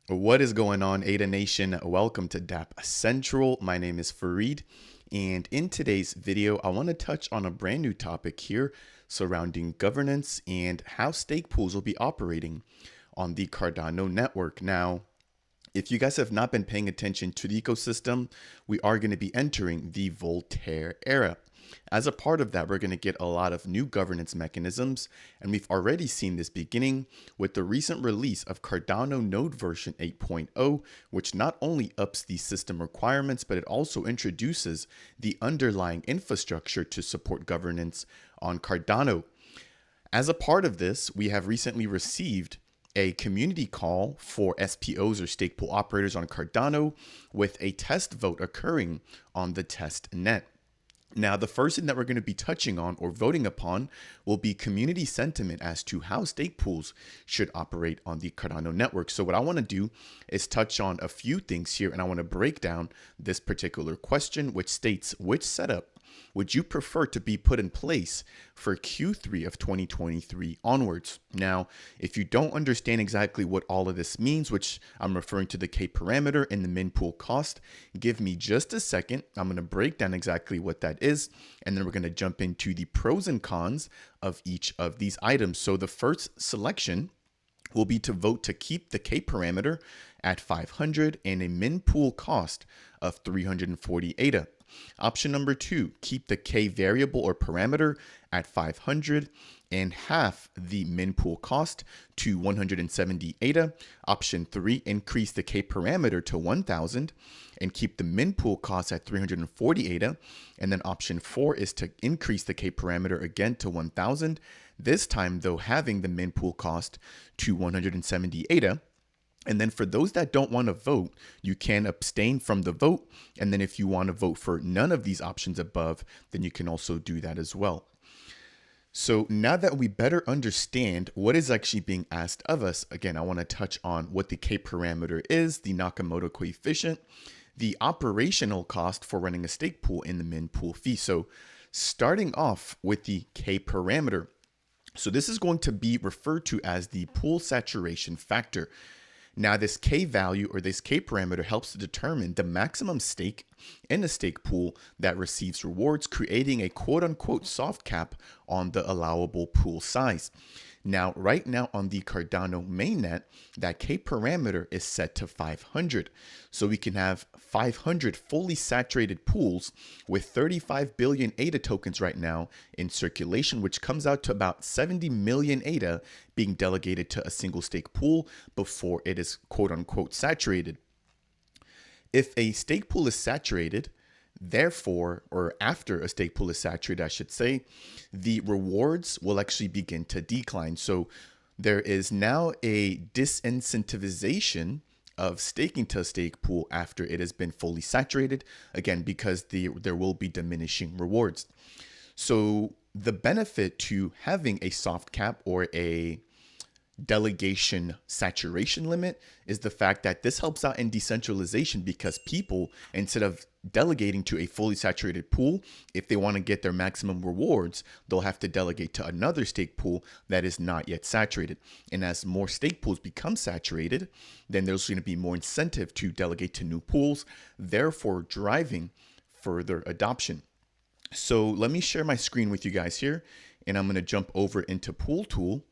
What is going on, Ada Nation? Welcome to Dapp Central. My name is Fareed, and in today's video, I want to touch on a brand new topic here surrounding governance and how stake pools will be operating on the Cardano network. Now, if you guys have not been paying attention to the ecosystem, we are going to be entering the Voltaire era. As a part of that, we're going to get a lot of new governance mechanisms, and we've already seen this beginning with the recent release of Cardano node version 8.0, which not only ups the system requirements, but it also introduces the underlying infrastructure to support governance on Cardano. As a part of this, we have recently received a community call for SPOs or stake pool operators on Cardano with a test vote occurring on the test net. Now, the first thing that we're going to be touching on or voting upon will be community sentiment as to how stake pools should operate on the Cardano network. So what I want to do is touch on a few things here, and I want to break down this particular question, which states, which setup would you prefer to be put in place for Q3 of 2023 onwards? Now, if you don't understand exactly what all of this means, which I'm referring to the K parameter and the min pool cost, give me just a second. I'm going to break down exactly what that is, and then we're going to jump into the pros and cons of each of these items. So the first selection will be to vote to keep the K parameter at 500 and a min pool cost of 340 ADA. Option number 2, keep the K variable or parameter at 500 and half the min pool cost to 170 ADA. Option 3, increase the K parameter to 1000 and keep the min pool cost at 340 ADA. And then option 4 is to increase the K parameter again to 1000, this time though having the min pool cost to 170 ADA. And then for those that don't want to vote, you can abstain from the vote. And then if you want to vote for none of these options above, then you can also do that as well. So now that we better understand what is actually being asked of us, again, I want to touch on what the K parameter is, the Nakamoto Coefficient, the operational cost for running a stake pool, and the min pool fee. So starting off with the K parameter. So this is going to be referred to as the pool saturation factor. Now, this K value or this K parameter helps to determine the maximum stake in a stake pool that receives rewards, creating a quote unquote soft cap on the allowable pool size. Now, right now on the Cardano mainnet, that K parameter is set to 500. So we can have 500 fully saturated pools with 35 billion ADA tokens right now in circulation, which comes out to about 70 million ADA being delegated to a single stake pool before it is quote unquote saturated. If a stake pool is saturated, therefore, or after a stake pool is saturated, I should say, the rewards will actually begin to decline. So there is now a disincentivization of staking to a stake pool after it has been fully saturated, again, because there will be diminishing rewards. So the benefit to having a soft cap or a delegation saturation limit is the fact that this helps out in decentralization, because people, instead of delegating to a fully saturated pool, if they want to get their maximum rewards, they'll have to delegate to another stake pool that is not yet saturated. And as more stake pools become saturated, then there's going to be more incentive to delegate to new pools, therefore driving further adoption. So let me share my screen with you guys here, and I'm going to jump over into Pool Tool.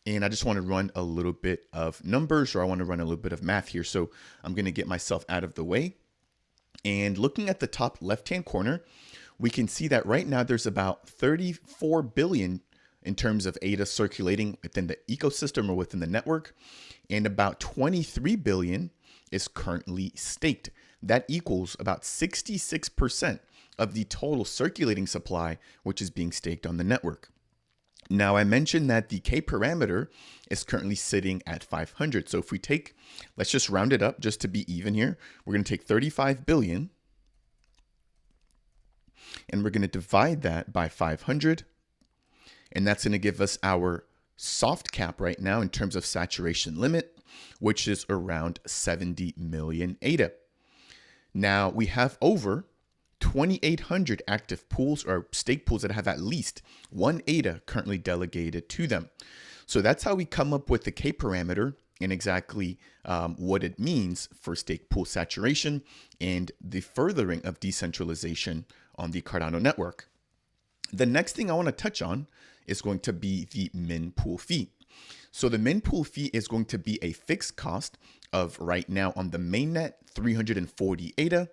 And I just want to run a little bit of numbers, or I want to run a little bit of math here. So I'm going to get myself out of the way. And looking at the top left-hand corner, we can see that right now there's about 34 billion in terms of ADA circulating within the ecosystem or within the network. And about 23 billion is currently staked. That equals about 66% of the total circulating supply, which is being staked on the network. Now, I mentioned that the K parameter is currently sitting at 500. So if we take, let's just round it up just to be even here. We're going to take 35 billion and we're going to divide that by 500. And that's going to give us our soft cap right now in terms of saturation limit, which is around 70 million ADA. Now we have over 2,800 active pools or stake pools that have at least one ADA currently delegated to them. So that's how we come up with the K parameter and exactly what it means for stake pool saturation and the furthering of decentralization on the Cardano network. The next thing I want to touch on is going to be the min pool fee. So the min pool fee is going to be a fixed cost of right now on the mainnet 340 ADA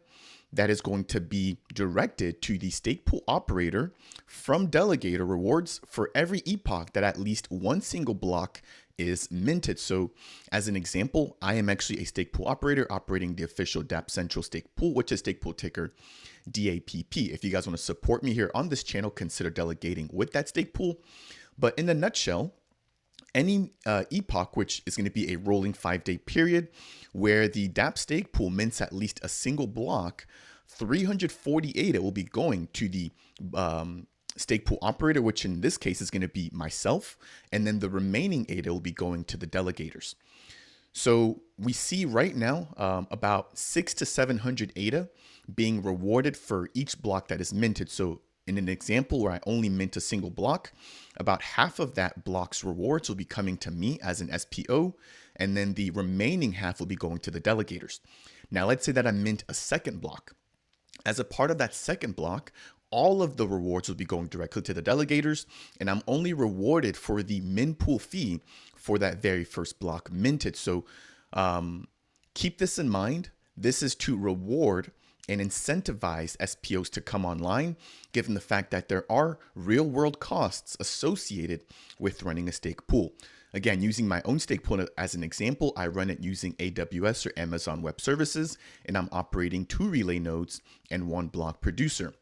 that is going to be directed to the stake pool operator from delegator rewards for every epoch that at least one single block is minted. So as an example, I am actually a stake pool operator operating the official Dapp Central stake pool, which is stake pool ticker DAPP. If you guys want to support me here on this channel, consider delegating with that stake pool. But in a nutshell, any epoch, which is going to be a rolling 5-day period where the Dapp stake pool mints at least a single block, 340 ADA will be going to the stake pool operator, which in this case is going to be myself, and then the remaining ADA will be going to the delegators. So we see right now about 600 to 700 ADA being rewarded for each block that is minted. So in an example where I only mint a single block, about half of that block's rewards will be coming to me as an SPO, and then the remaining half will be going to the delegators. Now let's say that I mint a second block. As a part of that second block, all of the rewards will be going directly to the delegators, and I'm only rewarded for the min pool fee for that very first block minted. So keep this in mind. This is to reward and incentivize SPOs to come online, given the fact that there are real world costs associated with running a stake pool. Again, using my own stake pool as an example, I run it using AWS or Amazon Web Services, and I'm operating 2 relay nodes and 1 block producer.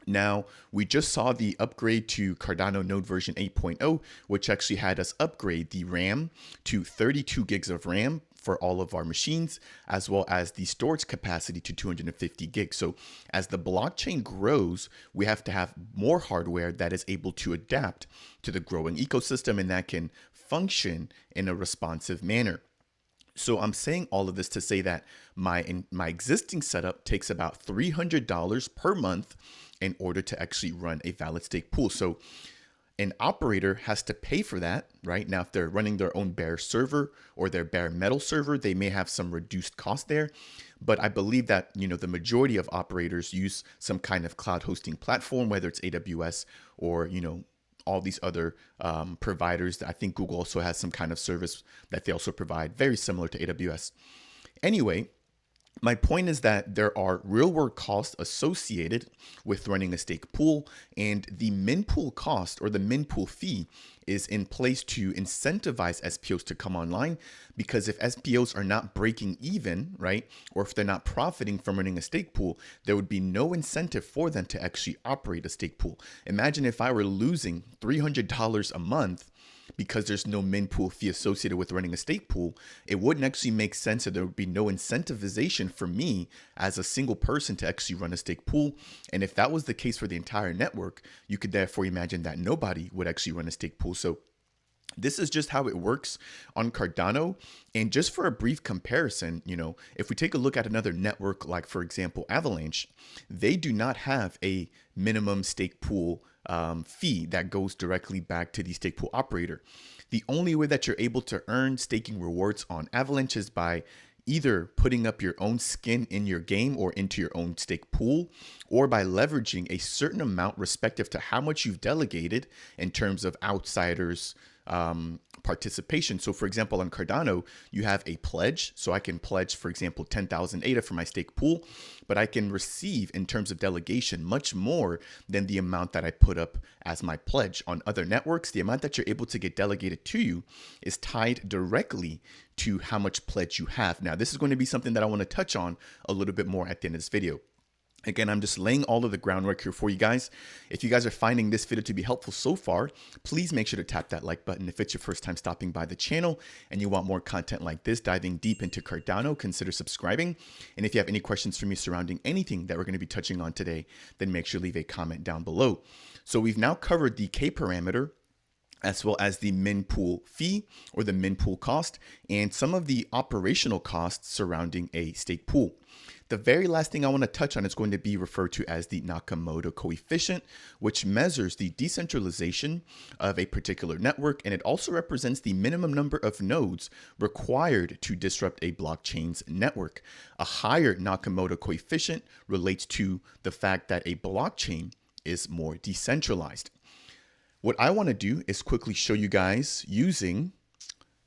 Now, we just saw the upgrade to Cardano node version 8.0, which actually had us upgrade the RAM to 32 gigs of RAM for all of our machines, as well as the storage capacity to 250 gigs. So as the blockchain grows, we have to have more hardware that is able to adapt to the growing ecosystem and that can function in a responsive manner. So I'm saying all of this to say that my existing setup takes about $300 per month in order to actually run a valid stake pool. So an operator has to pay for that, right? Now, if they're running their own bare server or their bare metal server, they may have some reduced cost there. But I believe that, the majority of operators use some kind of cloud hosting platform, whether it's AWS or, all these other providers. I think Google also has some kind of service that they also provide, very similar to AWS. Anyway, my point is that there are real world costs associated with running a stake pool, and the min pool cost or the min pool fee is in place to incentivize SPOs to come online, because if SPOs are not breaking even, right, or if they're not profiting from running a stake pool, there would be no incentive for them to actually operate a stake pool. Imagine if I were losing $300 a month because there's no min pool fee associated with running a stake pool. It wouldn't actually make sense, that there would be no incentivization for me as a single person to actually run a stake pool. And if that was the case for the entire network, you could therefore imagine that nobody would actually run a stake pool. So this is just how it works on Cardano. And just for a brief comparison, if we take a look at another network, like for example, Avalanche, they do not have a minimum stake pool fee that goes directly back to the stake pool operator. The only way that you're able to earn staking rewards on Avalanche is by either putting up your own skin in your game or into your own stake pool, or by leveraging a certain amount respective to how much you've delegated in terms of outsiders participation. So for example, on Cardano, you have a pledge. So I can pledge, for example, 10,000 ADA for my stake pool, but I can receive in terms of delegation much more than the amount that I put up as my pledge. On other networks, the amount that you're able to get delegated to you is tied directly to how much pledge you have. Now, this is going to be something that I want to touch on a little bit more at the end of this video. Again, I'm just laying all of the groundwork here for you guys. If you guys are finding this video to be helpful so far, please make sure to tap that like button. If it's your first time stopping by the channel and you want more content like this, diving deep into Cardano, consider subscribing. And if you have any questions for me surrounding anything that we're going to be touching on today, then make sure to leave a comment down below. So we've now covered the K parameter, as well as the min pool fee or the min pool cost, and some of the operational costs surrounding a stake pool. The very last thing I want to touch on is going to be referred to as the Nakamoto Coefficient, which measures the decentralization of a particular network, and it also represents the minimum number of nodes required to disrupt a blockchain's network. A higher Nakamoto Coefficient relates to the fact that a blockchain is more decentralized. What I want to do is quickly show you guys using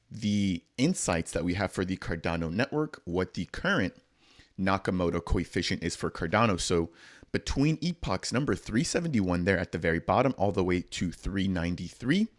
the insights that we have for the Cardano network, what the current Nakamoto coefficient is for Cardano. So between epochs number 371 there at the very bottom all the way to 393,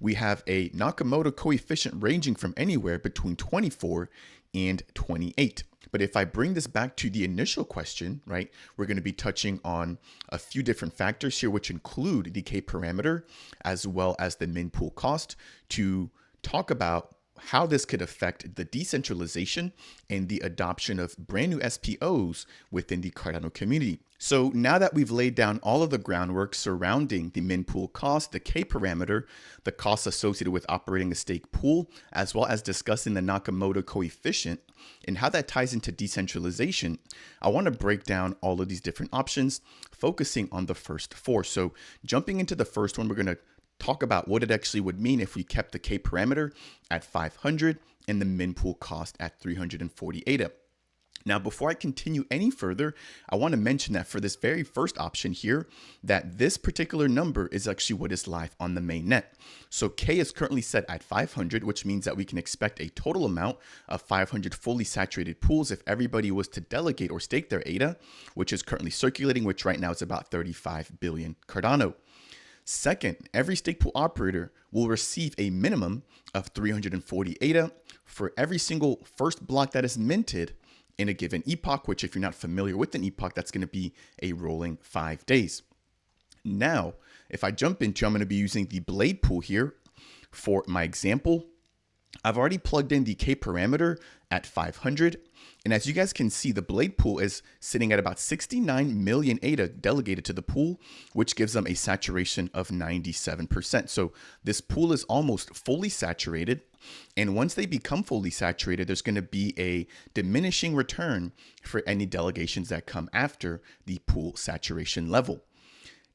we have a Nakamoto coefficient ranging from anywhere between 24 and 28. But if I bring this back to the initial question, right, we're going to be touching on a few different factors here, which include the K parameter as well as the min pool cost, to talk about how this could affect the decentralization and the adoption of brand new SPOs within the Cardano community. So now that we've laid down all of the groundwork surrounding the min pool cost, the K parameter, the costs associated with operating a stake pool, as well as discussing the Nakamoto coefficient and how that ties into decentralization, I want to break down all of these different options, focusing on the first four. So jumping into the first one, we're going to talk about what it actually would mean if we kept the K parameter at 500 and the min pool cost at 340 ADA. Now, before I continue any further, I want to mention that for this very first option here, that this particular number is actually what is live on the mainnet. So K is currently set at 500, which means that we can expect a total amount of 500 fully saturated pools if everybody was to delegate or stake their ADA, which is currently circulating, which right now is about 35 billion Cardano. Second, every stake pool operator will receive a minimum of 340 ADA for every single first block that is minted in a given epoch, which if you're not familiar with an epoch, that's going to be a rolling 5 days. Now, if I jump into, I'm going to be using the blade pool here for my example. I've already plugged in the K parameter at 500. And as you guys can see, the blade pool is sitting at about 69 million ADA delegated to the pool, which gives them a saturation of 97%. So this pool is almost fully saturated. And once they become fully saturated, there's going to be a diminishing return for any delegations that come after the pool saturation level.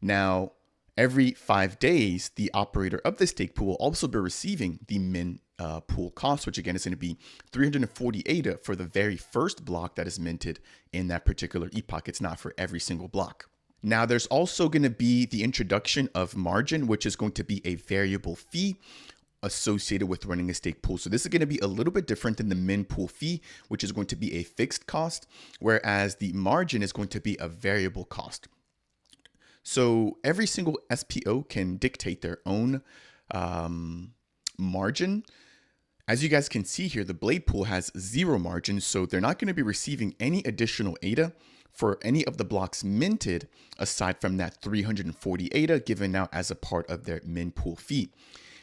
Now, every 5 days, the operator of the stake pool will also be receiving the min pool cost, which again is going to be 340 ADA for the very first block that is minted in that particular epoch. It's not for every single block. Now, there's also going to be the introduction of margin, which is going to be a variable fee associated with running a stake pool. So this is going to be a little bit different than the min pool fee, which is going to be a fixed cost, whereas the margin is going to be a variable cost. So every single SPO can dictate their own margin. As you guys can see here, the blade pool has 0 margin, so they're not going to be receiving any additional ADA for any of the blocks minted aside from that 340 ADA given out as a part of their min pool fee.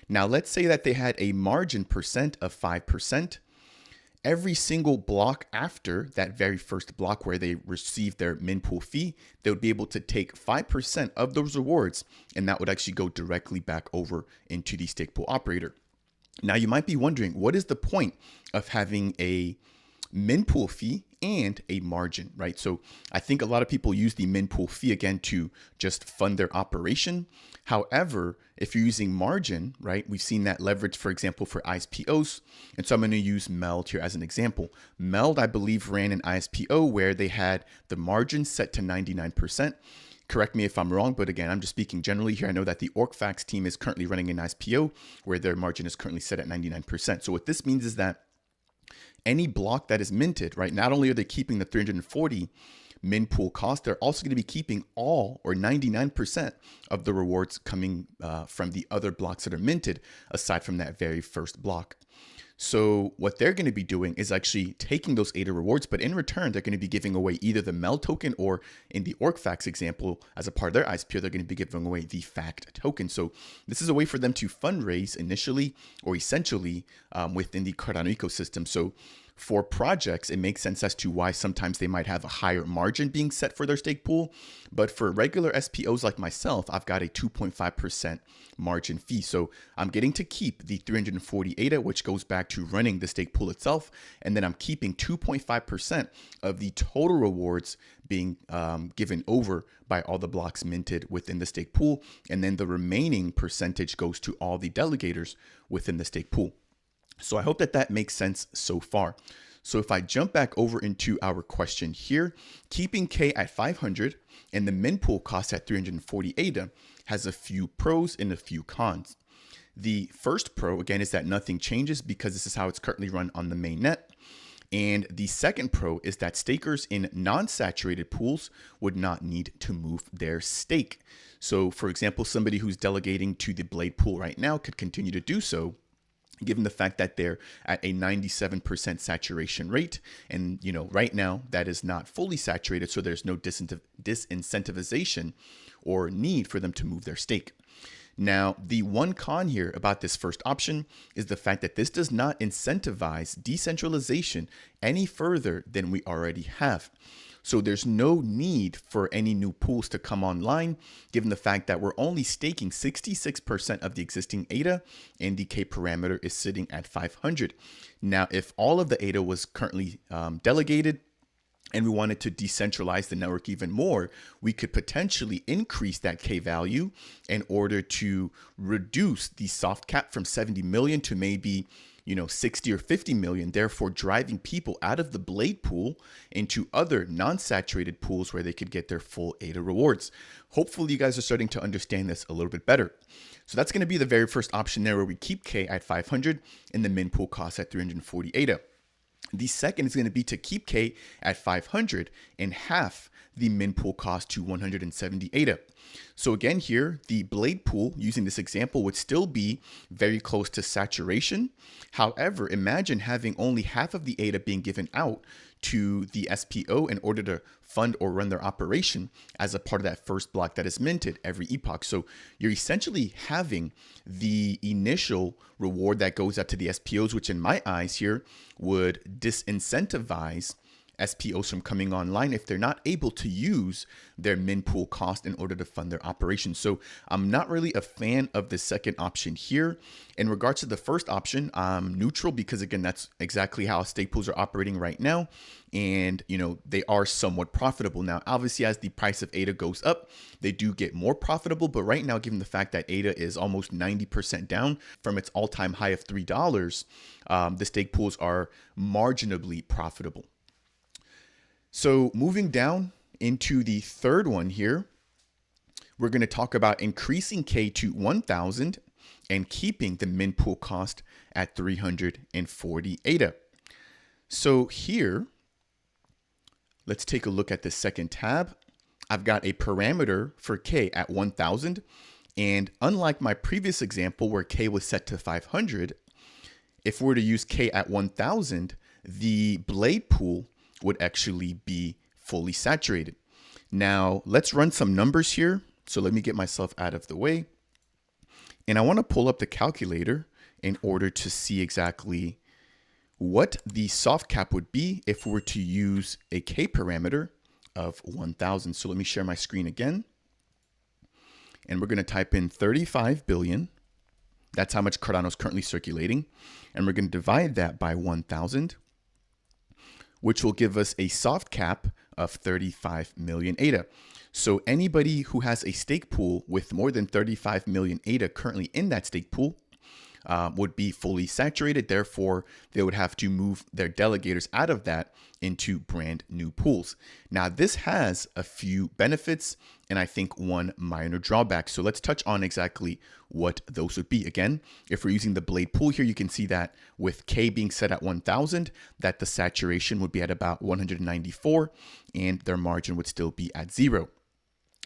Now, let's say that they had a margin percent of 5%. Every single block after that very first block where they receive their min pool fee, they would be able to take 5% of those rewards, and that would actually go directly back over into the stake pool operator. Now, you might be wondering, what is the point of having a min pool fee and a margin, right? So I think a lot of people use the min pool fee again to just fund their operation. However, if you're using margin, right, we've seen that leverage, for example, for ISPOs. And so I'm going to use Meld here as an example. Meld, I believe, ran an ISPO where they had the margin set to 99%. Correct me if I'm wrong, but again, I'm just speaking generally here. I know that the OrcFax team is currently running an ISPO where their margin is currently set at 99%. So what this means is that any block that is minted, right, not only are they keeping the 340 min pool cost, they're also going to be keeping all or 99% of the rewards coming from the other blocks that are minted aside from that very first block. So what they're going to be doing is actually taking those ADA rewards, but in return, they're going to be giving away either the MEL token or in the OrcFax example, as a part of their ISPO, they're going to be giving away the FACT token. So this is a way for them to fundraise initially or essentially within the Cardano ecosystem. So For projects, it makes sense as to why sometimes they might have a higher margin being set for their stake pool. But for regular SPOs like myself, I've got a 2.5% margin fee. So I'm getting to keep the 340 ADA, which goes back to running the stake pool itself. And then I'm keeping 2.5% of the total rewards being given over by all the blocks minted within the stake pool. And then the remaining percentage goes to all the delegators within the stake pool. So I hope that that makes sense so far. So if I jump back over into our question here, keeping K at 500 and the min pool cost at 340 ADA has a few pros and a few cons. The first pro, again, is that nothing changes because this is how it's currently run on the mainnet. And the second pro is that stakers in non-saturated pools would not need to move their stake. So for example, somebody who's delegating to the Blade pool right now could continue to do so, given the fact that they're at a 97% saturation rate. And, right now that is not fully saturated. So there's no disincentivization or need for them to move their stake. Now, the one con here about this first option is the fact that this does not incentivize decentralization any further than we already have. So there's no need for any new pools to come online, given the fact that we're only staking 66% of the existing ADA and the K parameter is sitting at 500. Now, if all of the ADA was currently delegated, and we wanted to decentralize the network even more, we could potentially increase that K value in order to reduce the soft cap from 70 million to maybe 60 or 50 million, therefore driving people out of the Blade pool into other non-saturated pools where they could get their full ADA rewards. Hopefully you guys are starting to understand this a little bit better. So that's going to be the very first option there, where we keep K at 500 and the min pool cost at 340 ADA. The second is going to be to keep K at 500 and half the min pool cost to 170 ADA. So again here, the Blade pool, using this example, would still be very close to saturation. However, imagine having only half of the ADA being given out to the SPO in order to fund or run their operation as a part of that first block that is minted every epoch. So you're essentially having the initial reward that goes out to the SPOs, which in my eyes here would disincentivize SPOs from coming online if they're not able to use their min pool cost in order to fund their operation. So I'm not really a fan of the second option here. In regards to the first option, I'm neutral because, again, that's exactly how stake pools are operating right now. And, they are somewhat profitable. Now, obviously, as the price of ADA goes up, they do get more profitable. But right now, given the fact that ADA is almost 90% down from its all-time high of $3, the stake pools are marginally profitable. So moving down into the third one here, we're going to talk about increasing K to 1,000 and keeping the min pool cost at 340 ADA. So here, let's take a look at the second tab. I've got a parameter for K at 1,000. And unlike my previous example where K was set to 500, if we were to use K at 1,000, the Blade pool would actually be fully saturated. Now let's run some numbers here. So let me get myself out of the way. And I want to pull up the calculator in order to see exactly what the soft cap would be if we were to use a K parameter of 1,000. So let me share my screen again. And we're going to type in 35 billion. That's how much Cardano is currently circulating. And we're going to divide that by 1,000. Which will give us a soft cap of 35 million ADA. So anybody who has a stake pool with more than 35 million ADA currently in that stake pool would be fully saturated. Therefore, they would have to move their delegators out of that into brand new pools. Now, this has a few benefits and I think one minor drawback. So let's touch on exactly what those would be. Again, if we're using the Blade pool here, you can see that with K being set at 1,000, that the saturation would be at about 194 and their margin would still be at 0.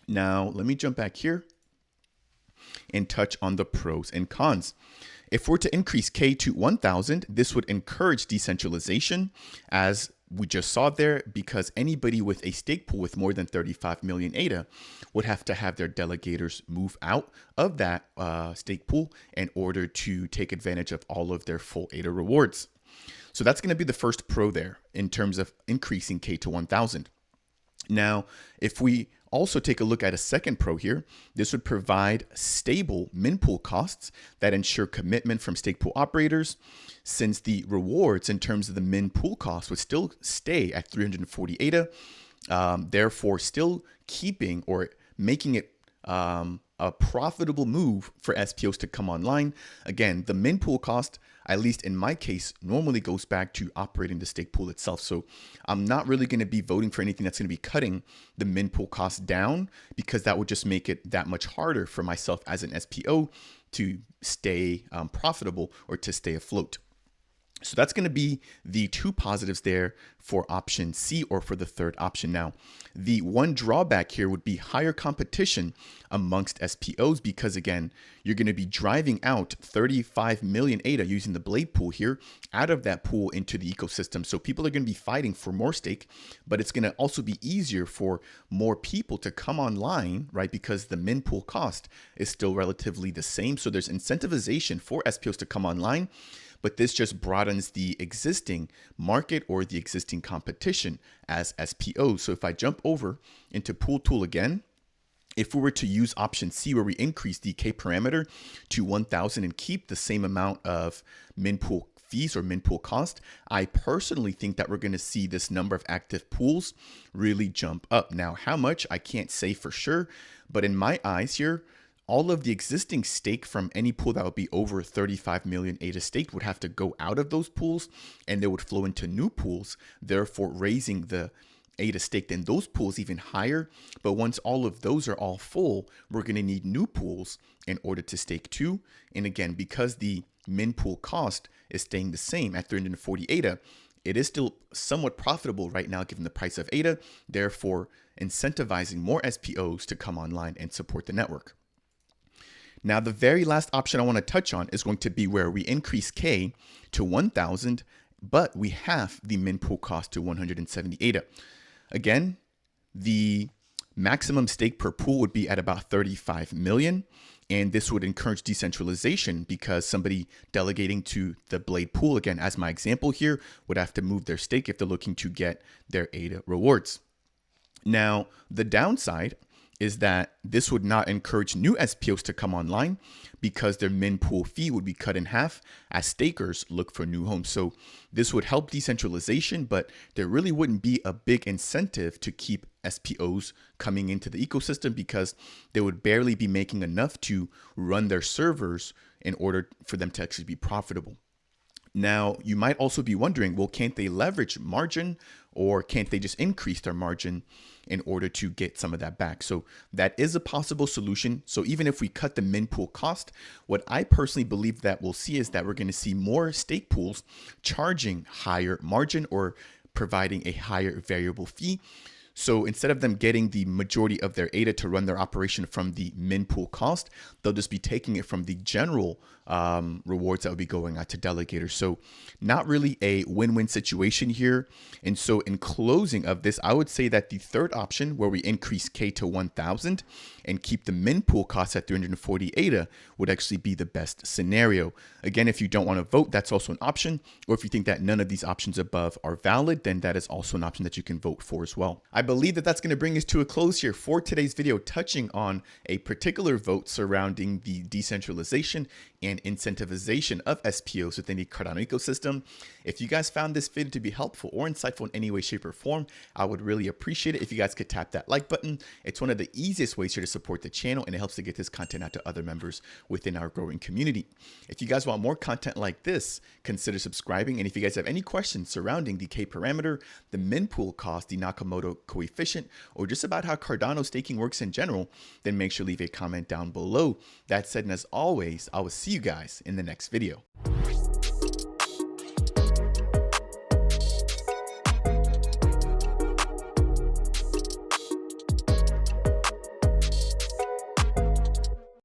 Now, let me jump back here and touch on the pros and cons. If we're to increase K to 1,000, this would encourage decentralization, as we just saw there, because anybody with a stake pool with more than 35 million ADA would have to have their delegators move out of that stake pool in order to take advantage of all of their full ADA rewards. So that's going to be the first pro there in terms of increasing K to 1,000. Now, if we also take a look at a second pro here, this would provide stable min pool costs that ensure commitment from stake pool operators, since the rewards in terms of the min pool cost would still stay at 340 ADA, therefore still keeping or making it a profitable move for SPOs to come online. Again, the min pool cost, at least in my case, normally goes back to operating the stake pool itself. So I'm not really going to be voting for anything that's going to be cutting the min pool cost down, because that would just make it that much harder for myself as an SPO to stay profitable or to stay afloat. So that's going to be the two positives there for option C, or for the third option. Now, the one drawback here would be higher competition amongst SPOs, because again, you're going to be driving out 35 million ADA using the blade pool here out of that pool into the ecosystem. So people are going to be fighting for more stake, but it's going to also be easier for more people to come online, right? Because the min pool cost is still relatively the same. So there's incentivization for SPOs to come online, but this just broadens the existing market or the existing competition as SPOs. So if I jump over into Pool Tool again, if we were to use option C, where we increase the K parameter to 1,000 and keep the same amount of min pool fees or min pool cost, I personally think that we're going to see this number of active pools really jump up. Now, how much, I can't say for sure, but in my eyes here, all of the existing stake from any pool that would be over 35 million ADA stake would have to go out of those pools, and they would flow into new pools, therefore raising the ADA stake in those pools even higher. But once all of those are all full, we're going to need new pools in order to stake too. And again, because the min pool cost is staying the same at 340 ADA, it is still somewhat profitable right now given the price of ADA, therefore incentivizing more SPOs to come online and support the network. Now, the very last option I want to touch on is going to be where we increase K to 1,000, but we have the min pool cost to 170 ADA. Again, the maximum stake per pool would be at about 35 million. And this would encourage decentralization, because somebody delegating to the blade pool, again, as my example here, would have to move their stake if they're looking to get their ADA rewards. Now, the downside is that this would not encourage new SPOs to come online, because their min pool fee would be cut in half as stakers look for new homes. So this would help decentralization, but there really wouldn't be a big incentive to keep SPOs coming into the ecosystem, because they would barely be making enough to run their servers in order for them to actually be profitable. Now, you might also be wondering, well, can't they leverage margin, or can't they just increase their margin in order to get some of that back? So that is a possible solution. So even if we cut the min pool cost, what I personally believe that we'll see is that we're going to see more stake pools charging higher margin or providing a higher variable fee. So instead of them getting the majority of their ADA to run their operation from the min pool cost, they'll just be taking it from the general rewards that would be going out to delegators. So not really a win-win situation here. And so in closing of this, I would say that the third option, where we increase K to 1,000 and keep the min pool cost at 340 ADA, would actually be the best scenario. Again, if you don't want to vote, that's also an option. Or if you think that none of these options above are valid, then that is also an option that you can vote for as well. I believe that that's going to bring us to a close here for today's video, touching on a particular vote surrounding the decentralization and incentivization of SPOs within the Cardano ecosystem. If you guys found this video to be helpful or insightful in any way, shape, or form, I would really appreciate it if you guys could tap that like button. It's one of the easiest ways here to support the channel, and it helps to get this content out to other members within our growing community. If you guys want more content like this, consider subscribing. And if you guys have any questions surrounding the K parameter, the min pool cost, the Nakamoto Coefficient, or just about how Cardano staking works in general, then make sure to leave a comment down below. That said, and as always, I will see you guys in the next video.